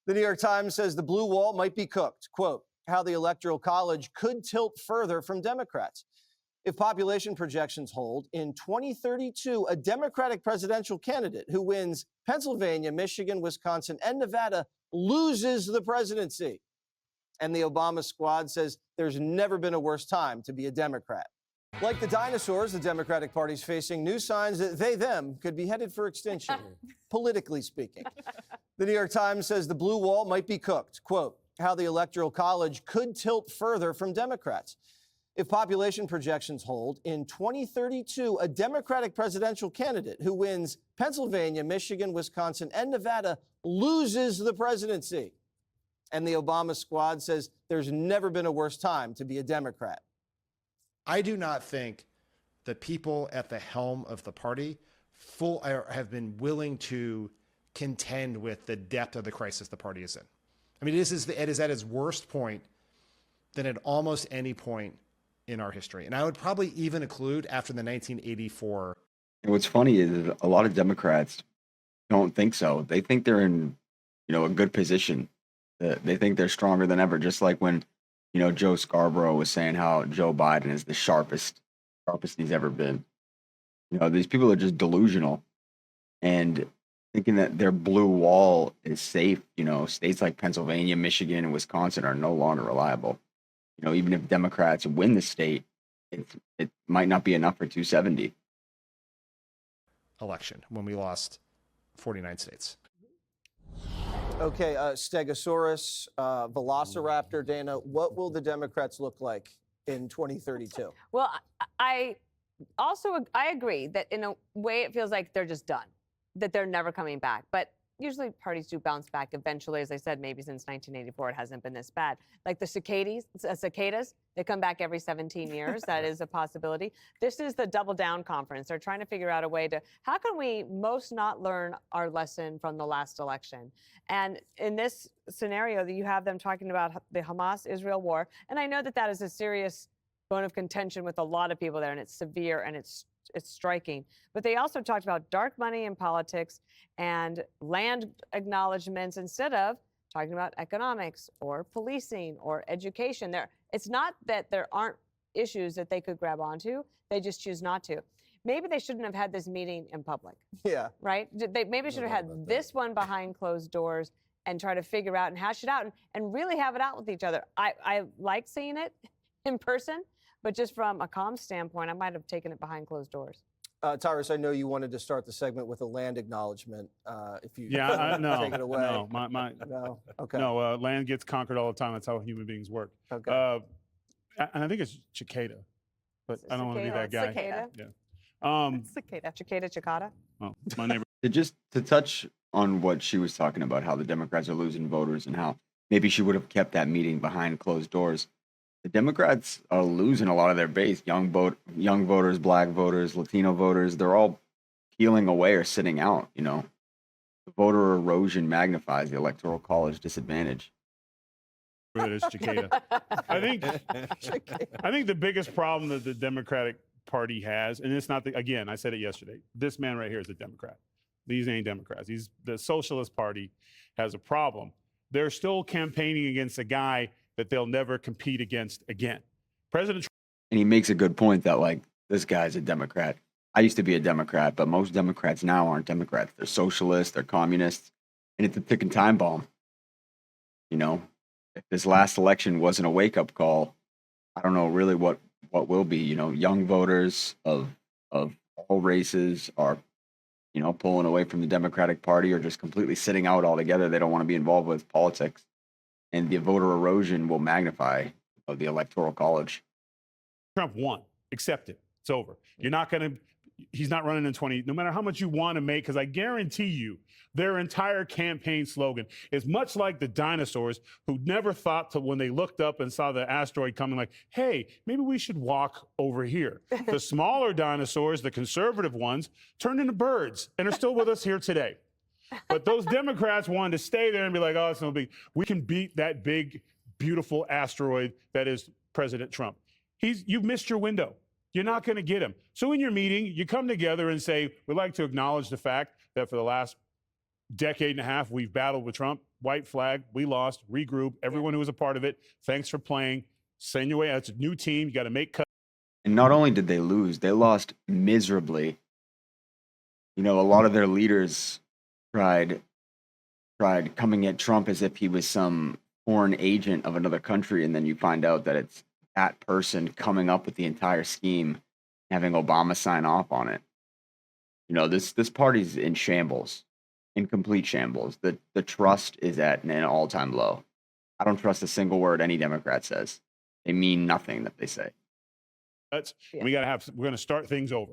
The New York Times says the blue wall might be cooked. Quote, how the Electoral College could tilt further from Democrats. If population projections hold, in 2032, a Democratic presidential candidate who wins Pennsylvania, Michigan, Wisconsin, and Nevada loses the presidency. And the Obama squad says there's never been a worse time to be a Democrat. Like the dinosaurs, the Democratic Party's facing new signs that them could be headed for extinction, politically speaking. The New York Times says the blue wall might be cooked. Quote, how the Electoral College could tilt further from Democrats. If population projections hold, in 2032, a Democratic presidential candidate who wins Pennsylvania, Michigan, Wisconsin, and Nevada loses the presidency. And the Obama squad says there's never been a worse time to be a Democrat. I do not think the people at the helm of the party have been willing to contend with the depth of the crisis the party is in. I mean, it is at its worst point than at almost any point in our history. And I would probably even include after the 1984. And what's funny is a lot of Democrats don't think so. They think they're in, a good position. They think they're stronger than ever, just like when Joe Scarborough was saying how Joe Biden is the sharpest he's ever been. These people are just delusional and thinking that their blue wall is safe. States like Pennsylvania, Michigan, and Wisconsin are no longer reliable. Even if Democrats win the state, it might not be enough for 270. Election when we lost 49 states. Okay, Stegosaurus, Velociraptor, Dana, what will the Democrats look like in 2032? Well, I agree that in a way it feels like they're just done, that they're never coming back. But usually parties do bounce back eventually. As I said, maybe since 1984, it hasn't been this bad. Like the cicadas, they come back every 17 years. That is a possibility. This is the Double Down Conference. They're trying to figure out a way to, how can we most not learn our lesson from the last election? And in this scenario that you have them talking about the Hamas-Israel war, and I know that that is a serious bone of contention with a lot of people there, and it's severe and it's striking. But they also talked about dark money in politics and land acknowledgments instead of talking about economics or policing or education. It's not that there aren't issues that they could grab onto. They just choose not to. Maybe they shouldn't have had this meeting in public. Yeah. Right? They maybe should have had this one behind closed doors and try to figure out and hash it out and really have it out with each other. I like seeing it in person, but just from a comm standpoint, I might have taken it behind closed doors. Tyrus, I know you wanted to start the segment with a land acknowledgement. If you no, take it away. No, no. Okay. No, land gets conquered all the time. That's how human beings work. Okay. And I think it's cicada, but I don't want to be that guy. Cicada. Yeah. Cicada. Oh, my neighbor. To touch on what she was talking about, how the Democrats are losing voters and how maybe she would have kept that meeting behind closed doors. The Democrats are losing a lot of their base, young voters, black voters, Latino voters. They're all peeling away or sitting out. The voter erosion magnifies the Electoral College disadvantage. It is cicada. I think the biggest problem that the Democratic Party has, and it's not again, I said it yesterday. This man right here is a Democrat. These ain't Democrats. The Socialist Party has a problem. They're still campaigning against a guy that they'll never compete against again. President Trump. And he makes a good point that, this guy's a Democrat. I used to be a Democrat, but most Democrats now aren't Democrats. They're socialists, they're communists, and it's a ticking time bomb. If this last election wasn't a wake-up call, I don't know really what will be. Young voters of all races are, pulling away from the Democratic Party or just completely sitting out altogether. They don't want to be involved with politics. And the voter erosion will magnify the Electoral College. Trump won. Accept it. It's over. He's not running in 20, no matter how much you want to make, because I guarantee you their entire campaign slogan is much like the dinosaurs who never thought when they looked up and saw the asteroid coming, like, hey, maybe we should walk over here. The smaller dinosaurs, the conservative ones, turned into birds and are still with us here today. But those Democrats wanted to stay there and be like, oh, it's no big. We can beat that big, beautiful asteroid that is President Trump. You've missed your window. You're not going to get him. So in your meeting, you come together and say, we'd like to acknowledge the fact that for the last decade and a half, we've battled with Trump. white flag. We lost. Regroup. Everyone who was a part of it. Thanks for playing. Send your way. It's a new team. You got to make cuts. And not only did they lose, they lost miserably. You know, a lot of their leaders tried coming at Trump as if he was some foreign agent of another country, and then you find out that it's that person coming up with the entire scheme, having Obama sign off on it. You know, this party's in shambles, in complete shambles. The trust is at an all-time low. I don't trust a single word any Democrat says. They mean nothing that they say. We're going to start things over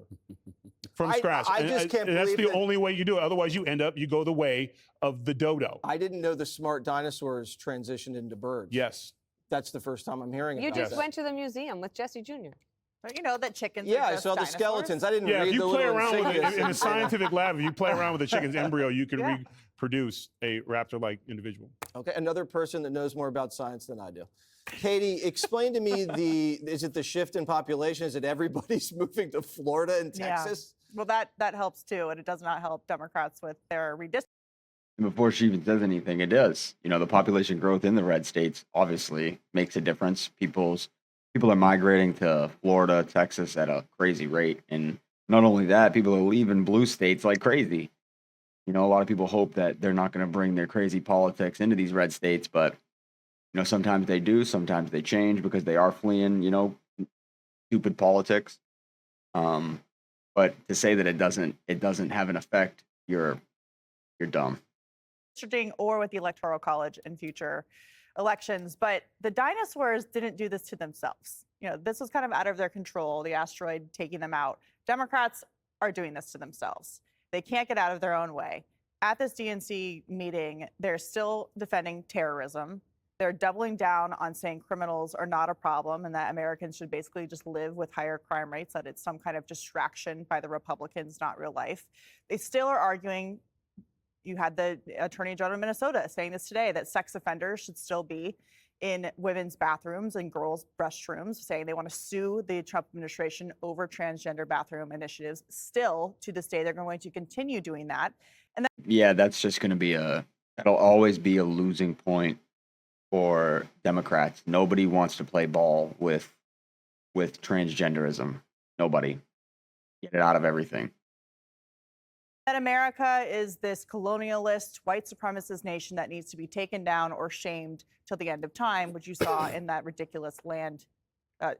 from scratch. I just can't and that's believe the that- only way you do it. Otherwise, you go the way of the dodo. I didn't know the smart dinosaurs transitioned into birds. Yes. That's the first time I'm hearing You about just that. went to the museum with Jesse Jr. But you know that chickens Yeah, are I just saw the dinosaurs. skeletons. I didn't Yeah, read if you the play little around with insignias. it in a scientific lab, if you play around with a chicken's embryo, you can Yeah. reproduce a raptor-like individual. Okay, another person that knows more about science than I do. Katie, explain to me is it the shift in population? Is it everybody's moving to Florida and Yeah. Texas? Well, that helps too, and it does not help Democrats with their redistricting. And before she even says anything, it does. You know, the population growth in the red states obviously makes a difference. People are migrating to Florida, Texas at a crazy rate. And not only that, people are leaving blue states like crazy. You know, a lot of people hope that they're not going to bring their crazy politics into these red states, but you know, sometimes they do, sometimes they change because they are fleeing, you know, stupid politics. But to say that it doesn't have an effect, you're dumb. Or with the Electoral College in future elections. But the dinosaurs didn't do this to themselves. You know, this was kind of out of their control, the asteroid taking them out. Democrats are doing this to themselves. They can't get out of their own way. At this DNC meeting, they're still defending terrorism. They're doubling down on saying criminals are not a problem and that Americans should basically just live with higher crime rates, that it's some kind of distraction by the Republicans, not real life. They still are arguing. You had the Attorney General of Minnesota saying this today, that sex offenders should still be in women's bathrooms and girls' restrooms, saying they want to sue the Trump administration over transgender bathroom initiatives. Still, to this day, they're going to continue doing that. And Yeah, that's just going to be that'll always be a losing point for Democrats. Nobody wants to play ball with transgenderism. Nobody. Get it out of everything. that America is this colonialist, white supremacist nation that needs to be taken down or shamed till the end of time, which you saw in that ridiculous land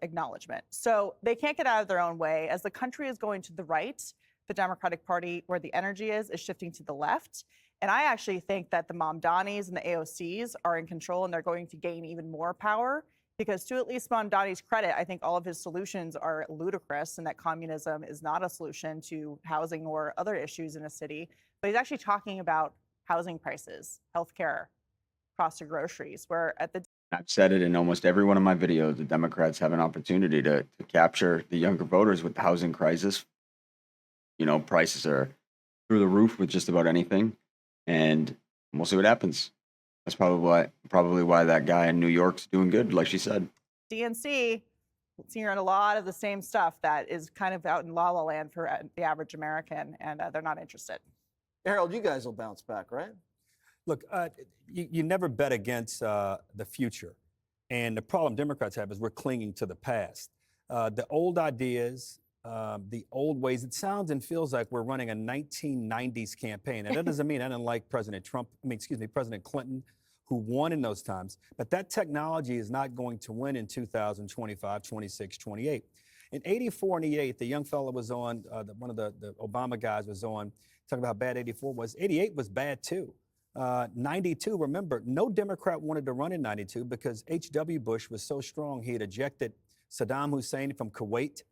acknowledgement. So they can't get out of their own way. As the country is going to the right, the Democratic Party, where the energy is shifting to the left. And I actually think that the Mamdanis and the AOCs are in control, and they're going to gain even more power. Because to at least Mamdani's credit, I think all of his solutions are ludicrous, and that communism is not a solution to housing or other issues in a city. But he's actually talking about housing prices, healthcare, cost of groceries, where at the I've said it in almost every one of my videos. The Democrats have an opportunity to capture the younger voters with the housing crisis. You know, prices are through the roof with just about anything, and we'll see what happens. That's probably why that guy in New York's doing good, like she said. DNC, it's hearing a lot of the same stuff that is kind of out in la la land for the average American, and they're not interested. Harold, you guys will bounce back, right? Look, you never bet against the future. And the problem Democrats have is we're clinging to the past. The old ideas, the old ways, it sounds and feels like we're running a 1990s campaign. And that doesn't mean I didn't like President Clinton, who won in those times. But that technology is not going to win in 2025, 26, 28. In 84 and 88, the young fellow was on, one of the Obama guys was on, talking about how bad 84 was. 88 was bad too. 92, remember, no Democrat wanted to run in 92 because H.W. Bush was so strong. He had ejected Saddam Hussein from Kuwait,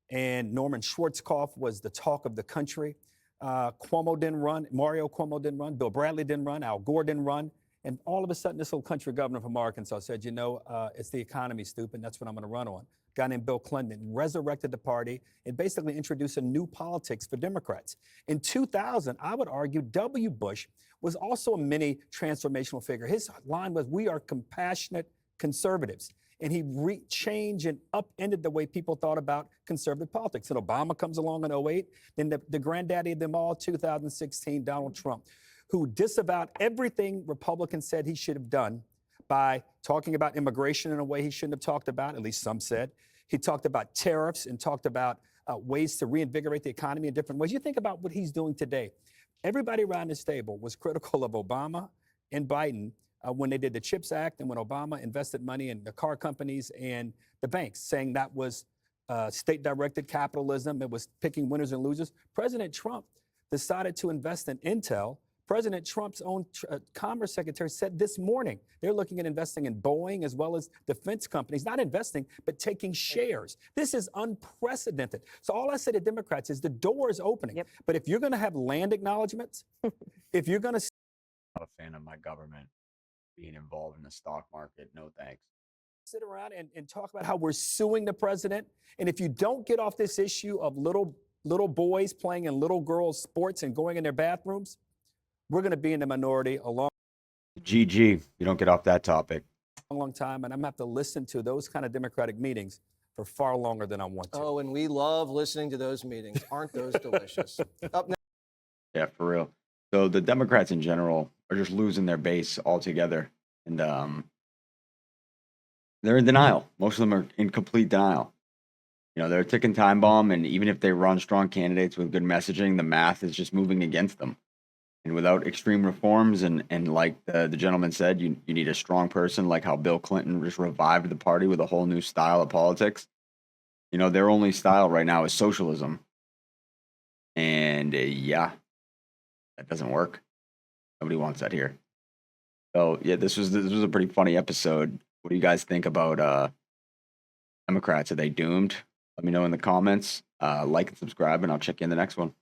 and Norman Schwarzkopf was the talk of the country. Cuomo didn't run, Mario Cuomo didn't run, Bill Bradley didn't run, Al Gore didn't run. And all of a sudden, this little country governor from Arkansas said, you know, it's the economy, stupid. That's what I'm going to run on. A guy named Bill Clinton resurrected the party and basically introduced a new politics for Democrats. In 2000, I would argue W. Bush was also a mini transformational figure. His line was, we are compassionate conservatives. And he changed and upended the way people thought about conservative politics. And Obama comes along in 08, then the granddaddy of them all, 2016, Donald Trump. who disavowed everything Republicans said he should have done by talking about immigration in a way he shouldn't have talked about, at least some said. He talked about tariffs and talked about ways to reinvigorate the economy in different ways. You think about what he's doing today. Everybody around this table was critical of Obama and Biden when they did the CHIPS Act and when Obama invested money in the car companies and the banks, saying that was state-directed capitalism. It was picking winners and losers. President Trump decided to invest in Intel. President Trump's own Commerce Secretary said this morning they're looking at investing in Boeing as well as defense companies, not investing, but taking shares. This is unprecedented. So all I say to Democrats is the door is opening. Yep. But if you're going to have land acknowledgments, if you're going to Not a fan of my government being involved in the stock market, no thanks. sit around and talk about how we're suing the president, and if you don't get off this issue of little boys playing in little girls' sports and going in their bathrooms, we're going to be in the minority a long GG, you don't get off that topic. time, and I'm going to have to listen to those kind of Democratic meetings for far longer than I want to. Oh, and we love listening to those meetings. Aren't those delicious? Up next. Yeah, for real. So the Democrats in general are just losing their base altogether, and they're in denial. Most of them are in complete denial. You know, they're a ticking time bomb, and even if they run strong candidates with good messaging, the math is just moving against them. And without extreme reforms, and like the gentleman said, you need a strong person, like how Bill Clinton just revived the party with a whole new style of politics. You know, their only style right now is socialism. And yeah, that doesn't work. Nobody wants that here. So yeah, this was a pretty funny episode. What do you guys think about Democrats? Are they doomed? Let me know in the comments. Like and subscribe, and I'll check you in the next one.